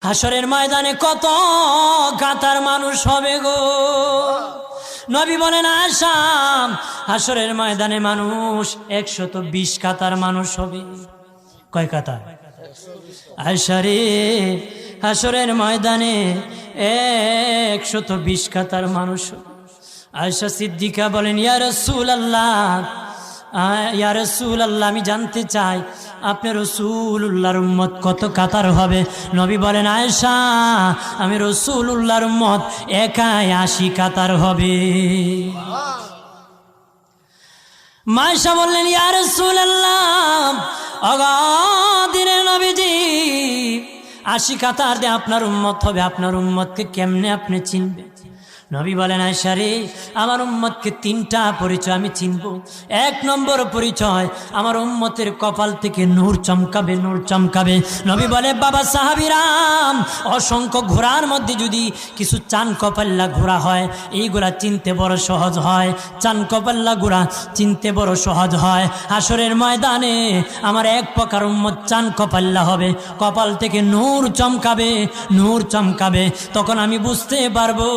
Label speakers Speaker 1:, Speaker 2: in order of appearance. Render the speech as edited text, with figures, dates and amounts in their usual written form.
Speaker 1: হাসরের ময়দানে কত কাতার মানুষ হবে গো। নবী বলেন আয়েশা, হাসরের ময়দানে মানুষ 120 কাতার মানুষ হবে। কয় কাতার? আয়েশা রে, হাসরের ময়দানে 120 কাতার মানুষ হবে। আয়েশা সিদ্দিকা বলেন ইয়া রাসূলুল্লাহ, ইয়া রাসূলুল্লাহ, আমি জানতে চাই আপনি রাসূলুল্লাহর উম্মত কত কাতার হবে? নবী বলেন আয়েশা, আমি রাসূলুল্লাহর উম্মত একাই 80 কাতার হবে। আয়েশা বললেন ইয়া রাসূলুল্লাহ, দিনের নবীজি 80 কাতার দিয়ে আপনার উম্মত হবে, আপনার উম্মতকে কেমনে আপনি চিনবেন? নবী বলেন আয়েশা রে, আমার উম্মতকে 3টা পরিচয় আমি চিনব। 1 নম্বর পরিচয়, আমার উম্মতের কপাল থেকে নূর চমকাবে, নূর চমকাবে। নবী বলে বাবা সাহাবীরাম, অসংখ্য ঘোড়ার মধ্যে যদি কিছু চান কপাল্লা ঘোড়া হয়, এইগুলা চিনতে বড় সহজ হয়। চান কপাল্লা ঘোড়া চিনতে বড় সহজ হয়। হাসরের ময়দানে আমার 1 প্রকার উম্মত চান কপাল্লা হবে, কপাল থেকে নূর চমকাবে, নূর চমকাবে। তখন আমি বুঝতে পারবো